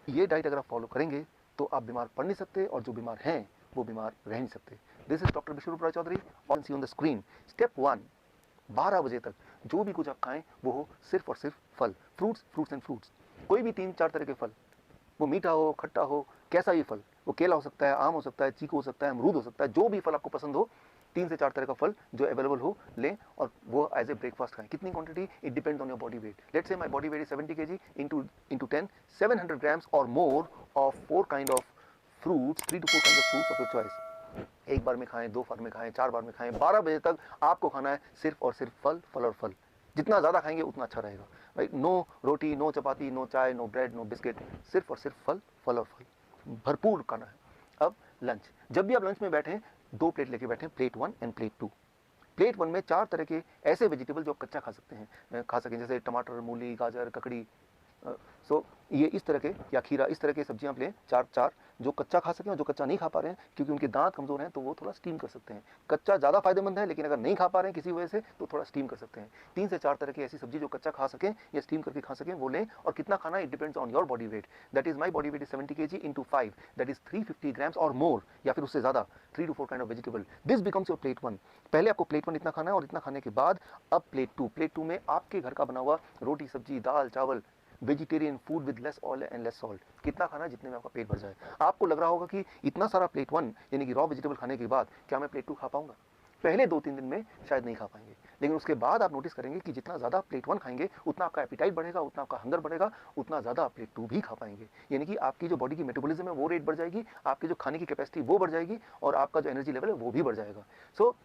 ये डाइट अगर आप फॉलो करेंगे तो आप बीमार पड़ नहीं सकते, और जो बीमार हैं वो बीमार रह नहीं सकते। This is doctor Biswaroop Roy Chowdhury, on see on the screen. Step 1, 12 बजे तक जो भी कुछ आप खाएं वो हो सिर्फ और सिर्फ फल, फ्रूट्स एंड फ्रूट्स। कोई भी 3-4 तरह के फल, वो मीठा हो, खट्टा हो, कैसा भी फल, वो केला हो सकता है, आम हो सकता है, चीकू हो सकता है, अमरूद हो सकता है, जो भी फल आपको पसंद हो, 3 से 4 तरह का फल जो अवेलेबल हो लें, और वो एज ए ब्रेकफास्ट खाएं। कितनी quantity? It depends on your body weight. Let's say my body weight is 70 kg, into 10, 700 grams और more of 4 kind of fruits, 3 to 4 kinds of fruits of your choice। एक बार में खाएं, 2 बार में खाएं, 4 बार में खाएं, 12 बजे तक आपको खाना है सिर्फ और सिर्फ फल, फल और फल। जितना ज़्यादा खाएंगे उतना अच्छा रहेगा, राइट। नो रोटी, नो चपाती, नो चाय, नो ब्रेड, नो बिस्किट, सिर्फ और सिर्फ फल, फल और फल, भरपूर खाना है। अब लंच, जब भी आप लंच में बैठें 2 प्लेट लेके बैठें, प्लेट 1 एंड प्लेट 2। प्लेट 1 में 4 तरह के ऐसे वेजिटेबल जो आप कच्चा खा सकते हैं, खा सकें, जैसे टमाटर, मूली, गाजर, ककड़ी, सो ये इस तरह के, या खीरा, इस तरह के सब्जियां आप लें, 4 जो कच्चा खा सकें, और जो कच्चा नहीं खा पा रहे हैं क्योंकि उनके दांत कमजोर हैं तो वो थोड़ा स्टीम कर सकते हैं। कच्चा ज़्यादा फायदेमंद है, लेकिन अगर नहीं खा पा रहे हैं किसी वजह से तो थोड़ा स्टीम कर सकते हैं। 3 से 4 तरह की ऐसी सब्जी जो कच्चा खा सकें या स्टीम करके खा सकें वो लें। और कितना खाना, it depends on your body weight. That is my body weight is 70 kg into 5, that is 350 grams और मोर, या फिर उससे ज़्यादा, 3 to 4 kind of vegetable। This becomes your plate 1। पहले आपको प्लेट 1 इतना खाना है, और इतना खाने के बाद अब प्लेट 2। प्लेट 2 में आपके घर का बना हुआ रोटी, सब्जी, दाल, चावल, vegetarian food with less oil and less salt. कितना खाना, जितने में आपका पेट भर जाए। आपको लग रहा होगा कि इतना सारा प्लेट 1 यानी कि रॉ वेजिटेबल खाने के बाद क्या मैं प्लेट 2 खा पाऊंगा? पहले 2-3 दिन में शायद नहीं खा पाएंगे, लेकिन उसके बाद आप नोटिस करेंगे कि जितना ज़्यादा प्लेट 1 खाएंगे उतना आपका एपिटाइट बढ़ेगा, उतना आपका हंगर बढ़ेगा, उतना ज़्यादा आप प्लेट 2 भी खा पाएंगे। यानी कि आपकी जो बॉडी की मेटाबॉलिज्म है वो रेट बढ़ जाएगी, आपकी जो खाने की कैपेसिटी वो बढ़ जाएगी, और आपका जो एनर्जी लेवल है वो भी बढ़ जाएगा। सो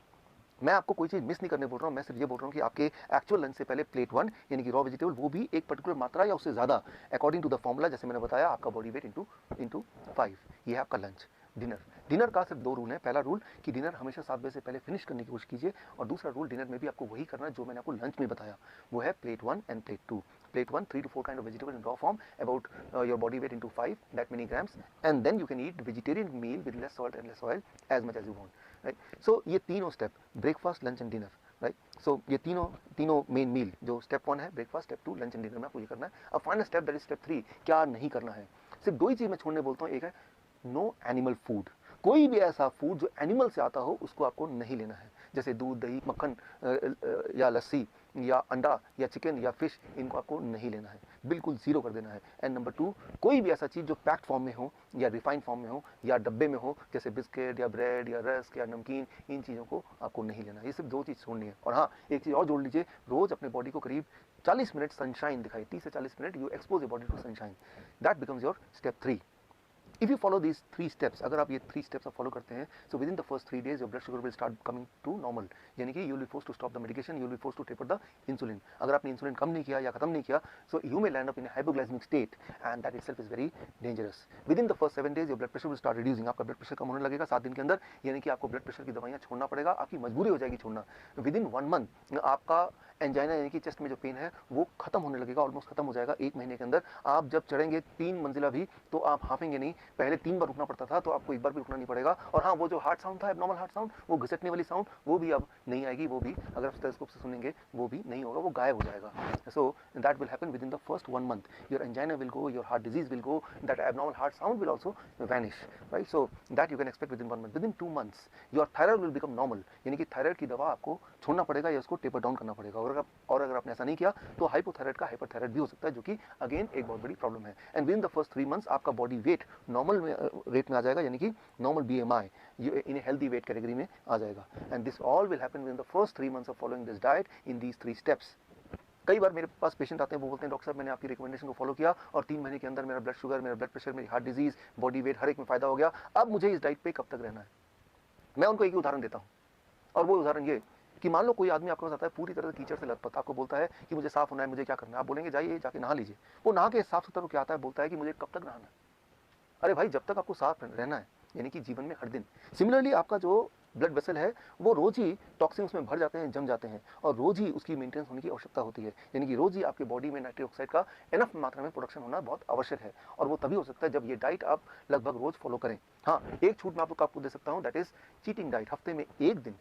मैं आपको कोई चीज़ मिस नहीं करने बोल रहा हूँ, मैं सिर्फ ये बोल रहा हूँ कि आपके एक्चुअल लंच से पहले प्लेट 1 यानी कि रॉ वेजिटेबल, वो भी एक पर्टिकुलर मात्रा या उससे ज़्यादा, अकॉर्डिंग टू द फॉर्मूला, जैसे मैंने बताया, आपका बॉडी वेट इंटू 5। ये है आपका लंच। डिनर का सिर्फ 2 रूल है। पहला रूल कि डिनर हमेशा 7 बजे से पहले फिनिश करने की कोशिश कीजिए, और दूसरा रूल, डिनर में भी आपको वही करना है जो मैंने आपको लंच में बताया, वो है plate 1 end plate 2। Plate 1, 3 to 4 kind of vegetable in raw form, about your body weight into 5, that many grams, and then you can eat vegetarian meal with less salt and less oil as much as you want, right? So ये तीनों step, breakfast, lunch and dinner, right. So ये तीनों main meal, जो step 1 है breakfast, step 2 lunch and dinner में आपको ये करना है। अब final step, that is step 3, क्या नहीं करना है। सिर्फ 2 ही चीज़ मैं छोड़ने बोलता हूँ। एक है नो एनिमल फूड। कोई भी ऐसा फूड जो एनिमल से आता हो उसको आपको नहीं लेना है, जैसे दूध, दही, मक्खन, या लस्सी, या अंडा, या चिकन, या फिश, इनको आपको नहीं लेना है, बिल्कुल जीरो कर देना है। एंड नंबर 2, कोई भी ऐसा चीज़ जो पैक्ड फॉर्म में हो, या रिफाइंड फॉर्म में हो, या डब्बे में हो, जैसे बिस्किट या ब्रेड या रस्क या नमकीन, इन चीज़ों को आपको नहीं लेना है। ये सिर्फ 2 चीज़ छोड़नी है। और हाँ, एक चीज़ और जोड़ लीजिए, रोज़ अपने बॉडी को करीब 40 मिनट सनशाइन दिखाई, 30 से 40 minute you expose your body to sunshine. That becomes your step 3। If you follow these 3 steps, अगर आप ये 3 steps आप फॉलो करते हैं, so within the first 3 days your blood sugar will start coming to normal, यानी कि you will be forced to stop the medication, you will be forced to taper the insulin। अगर आपने insulin कम नहीं किया या खत्म नहीं किया, so you may land up in a hypoglycemic state, and that itself is very dangerous। Within the first 7 days your blood pressure will start reducing, आपका blood pressure कम होने लगेगा 7 दिन के अंदर, यानी कि आपको ब्लड प्रेशर की दवाइयाँ छोड़ना पड़ेगा, आपकी मजबूरी हो जाएगी छोड़ना। Within 1 month आपका एंजाइना यानी कि चेस्ट में जो पेन है वो खत्म होने लगेगा, ऑलमोस्ट खत्म हो जाएगा 1 महीने के अंदर। आप जब चढ़ेंगे 3 मंजिला भी तो आप हाफेंगे नहीं। पहले 3 बार रुकना पड़ता था, तो आपको 1 बार भी रुकना नहीं पड़ेगा। और हाँ, वो जो हार्ट साउंड था, एबनॉर्मल हार्ट साउंड, वो घिसटने वाली साउंड, वो भी अब नहीं आएगी, वो भी अगर आप स्टेथोस्कोप से सुनेंगे वो भी नहीं होगा, वो गायब हो जाएगा। So that will happen with in the first 1 month। Your angina will go, your heart disease will go, that abnormal heart sound will also vanish, right. So that you can expect with in 1 month। With in 2 months your thyroid will become normal, यानी कि thyroid की दवा आपको छोड़ना पड़ेगा या उसको taper down करना पड़ेगा। और अगर आपने ऐसा नहीं किया तो हाइपोथायराइड का हाइपरथायराइड भी हो सकता है, जो कि अगेन एक बहुत बड़ी प्रॉब्लम है। And with in the first 3 months आपका बॉडी वेट नॉर्मल रेट में आ जाएगा, यानी कि normal BMI in a healthy weight category में आ जाएगा। And this all will happen with in the first 3 months of following this diet in these 3 steps. कई बार मेरे पास patient आते हैं, वो बोलते हैं डॉक्टर साहब मैंने आपकी रिकमेंडेशन को फॉलो किया और 3 महीने के अंदर मेरा ब्लड शुगर, मेरा ब्लड प्रेशर, मेरी हार्ट डिजीज, बॉडी वेट, हर एक में फायदा हो गया, अब मुझे इस डाइट पे कब तक रहना है। मैं उनको एक ही उदाहरण देता हूँ, और वो उदाहरण ये कि मान लो कोई आदमी आपके पास आता है पूरी तरह से कीचड़ से लथपथ, आपको बोलता है कि मुझे साफ होना है, मुझे क्या करना है। आप बोलेंगे जाइए जाके नहा लीजिए। वो नहा के साफ सुथरा क्या आता है, बोलता है कि मुझे कब तक नहाना है। अरे भाई, जब तक आपको साफ रहना है, यानी कि जीवन में हर दिन। सिमिलरली आपका जो ब्लड वेसल है वो रोज ही टॉक्सिन उसमें भर जाते हैं, जम जाते हैं, और रोज ही उसकी मेंटेनेंस होने की आवश्यकता होती है। यानी कि रोज ही आपके बॉडी में नाइट्रिक ऑक्साइड का एनफ मात्रा में प्रोडक्शन होना बहुत आवश्यक है, और वो तभी हो सकता है जब ये डाइट आप लगभग रोज फॉलो करें। हाँ, एक छूट मैं आपको दे सकता हूँ, दैट इज चीटिंग डाइट। हफ्ते में 1 दिन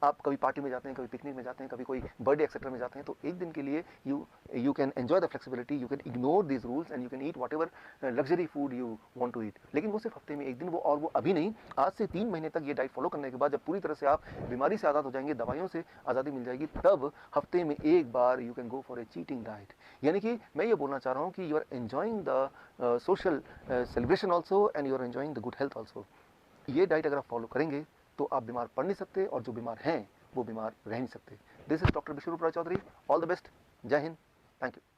आप कभी पार्टी में जाते हैं, कभी पिकनिक में जाते हैं, कभी कोई बर्थडे एक्सेट्रा में जाते हैं, तो एक दिन के लिए you can enjoy the flexibility, you can ignore this rules and you can eat whatever luxury food you want to eat. लेकिन वो सिर्फ हफ्ते में एक दिन, वो और वो अभी नहीं, आज से 3 महीने तक ये डाइट फॉलो करने के बाद जब पूरी तरह से आप बीमारी से आज़ाद हो जाएंगे, दवाइयों से आज़ादी मिल जाएगी, तब हफ्ते में एक बार you can go for a cheating diet. यानी कि मैं ये बोलना चाह रहा हूँ कि you are enjoying the social celebration also and you are enjoying the good health also. ये डाइट अगर आप फॉलो करेंगे तो आप बीमार पड़ नहीं सकते, और जो बीमार हैं वो बीमार रह नहीं सकते। This is doctor Biswaroop Roy Chowdhury. All the best. Jai Hind. Thank you.